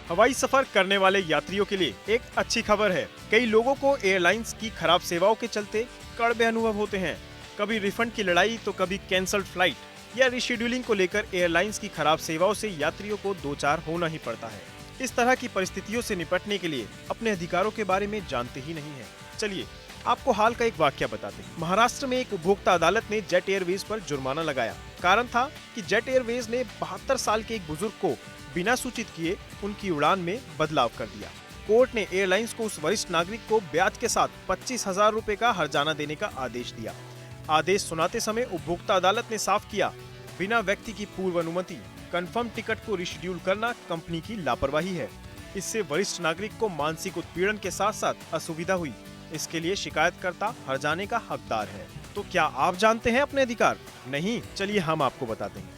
हवाई सफर करने वाले यात्रियों के लिए एक अच्छी खबर है। कई लोगों को एयरलाइंस की खराब सेवाओं के चलते कड़वे अनुभव होते हैं। कभी रिफंड की लड़ाई तो कभी कैंसल्ड फ्लाइट या रिशेड्यूलिंग को लेकर एयरलाइंस की खराब सेवाओं से यात्रियों को दो चार होना ही पड़ता है। इस तरह की परिस्थितियों से निपटने के लिए अपने अधिकारों के बारे में जानते ही नहीं है। चलिए आपको हाल का एक वाकया बताते हैं। महाराष्ट्र में एक उपभोक्ता अदालत ने जेट एयरवेज पर जुर्माना लगाया। कारण था कि जेट एयरवेज ने 72 साल के एक बुजुर्ग को बिना सूचित किए उनकी उड़ान में बदलाव कर दिया। कोर्ट ने एयरलाइंस को उस वरिष्ठ नागरिक को ब्याज के साथ 25,000 रुपए का हर्जाना देने का आदेश दिया। आदेश सुनाते समय उपभोक्ता अदालत ने साफ किया, बिना व्यक्ति की पूर्व अनुमति कंफर्म टिकट को रिशेड्यूल करना कंपनी की लापरवाही है। इससे वरिष्ठ नागरिक को मानसिक उत्पीड़न के साथ साथ असुविधा हुई। इसके लिए शिकायतकर्ता हर्जाने का हकदार है। तो क्या आप जानते हैं अपने अधिकार? नहीं? चलिए हम आपको बताते हैं।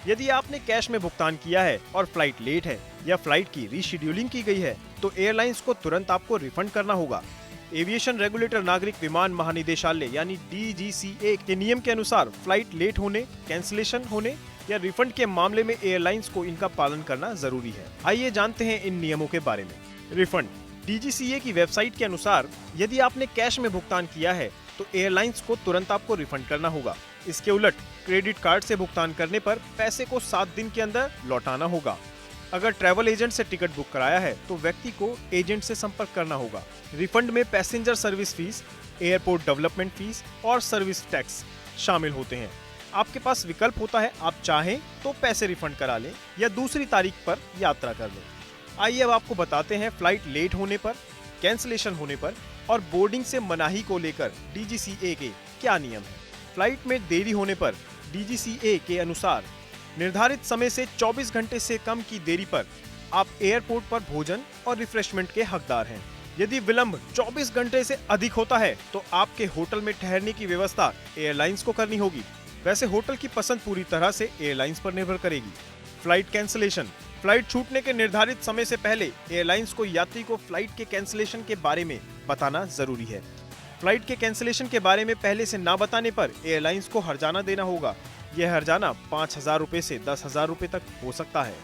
यदि आपने कैश में भुगतान किया है और फ्लाइट लेट है या फ्लाइट की रीशेड्यूलिंग की गई है तो एयरलाइंस को तुरंत आपको रिफंड करना होगा। एविएशन रेगुलेटर नागरिक विमान महानिदेशालय यानी DGCA के नियम के अनुसार फ्लाइट लेट होने, कैंसिलेशन होने या रिफंड के मामले में एयरलाइंस को इनका पालन करना जरूरी है। आइए जानते हैं इन नियमों के बारे में। रिफंड। DGCA की वेबसाइट के अनुसार यदि आपने कैश में भुगतान किया है तो एयरलाइंस को तुरंत आपको रिफंड करना होगा। इसके उलट क्रेडिट कार्ड से भुगतान करने पर पैसे को 7 दिन के अंदर लौटाना होगा। अगर ट्रैवल एजेंट से टिकट बुक कराया है तो व्यक्ति को एजेंट से संपर्क करना होगा। रिफंड में passenger service fees, airport development fees और सर्विस टैक्स शामिल होते हैं। आपके पास विकल्प होता है, आप चाहें तो पैसे रिफंड करा लें या दूसरी तारीख पर यात्रा कर लें। आइए अब आपको बताते हैं फ्लाइट लेट होने पर, कैंसिलेशन होने पर और बोर्डिंग से मनाही को लेकर DGCA के क्या नियम हैं। फ्लाइट में देरी होने पर DGCA के अनुसार निर्धारित समय से 24 घंटे से कम की देरी पर आप एयरपोर्ट पर भोजन और रिफ्रेशमेंट के हकदार हैं। यदि विलंब 24 घंटे से अधिक होता है तो आपके होटल में ठहरने की व्यवस्था एयरलाइंस को करनी होगी। वैसे होटल की पसंद पूरी तरह से एयरलाइंस पर निर्भर करेगी। Flight cancellation. फ्लाइट छूटने के निर्धारित समय से पहले एयरलाइंस को यात्री को फ्लाइट के कैंसिलेशन के बारे में बताना जरूरी है। फ्लाइट के कैंसिलेशन के बारे में पहले से ना बताने पर एयरलाइंस को हर्जाना देना होगा। यह हर्जाना 5,000 रुपए से 10,000 रुपए तक हो सकता है।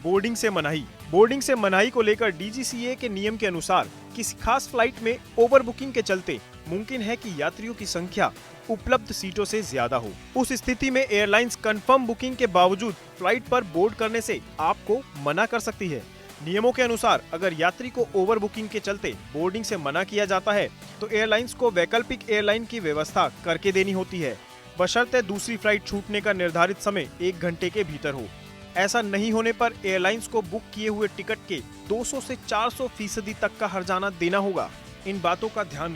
बोर्डिंग से मनाही। बोर्डिंग से मनाही को लेकर DGCA के नियम के अनुसार किसी खास फ्लाइट में ओवर बुकिंग के चलते मुमकिन है कि यात्रियों की संख्या उपलब्ध सीटों से ज्यादा हो। उस स्थिति में एयरलाइंस कंफर्म बुकिंग के बावजूद फ्लाइट पर बोर्ड करने से आपको मना कर सकती है। नियमों के अनुसार अगर यात्री को ओवर बुकिंग के चलते बोर्डिंग से मना किया जाता है तो एयरलाइंस को वैकल्पिक एयरलाइन की व्यवस्था करके देनी होती है, बशर्ते दूसरी फ्लाइट छूटने का निर्धारित समय 1 घंटे के भीतर हो। ऐसा नहीं होने पर एयरलाइंस को बुक किए हुए टिकट के 200 से 400% तक का हर्जाना देना होगा। इन बातों का ध्यान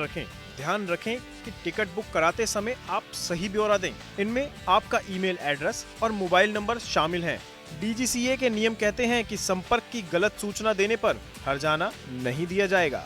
रखें कि टिकट बुक कराते समय आप सही ब्यौरा दें। इनमें आपका ईमेल एड्रेस और मोबाइल नंबर शामिल हैं। DGCA के नियम कहते हैं कि संपर्क की गलत सूचना देने पर हर्जाना नहीं दिया जाएगा।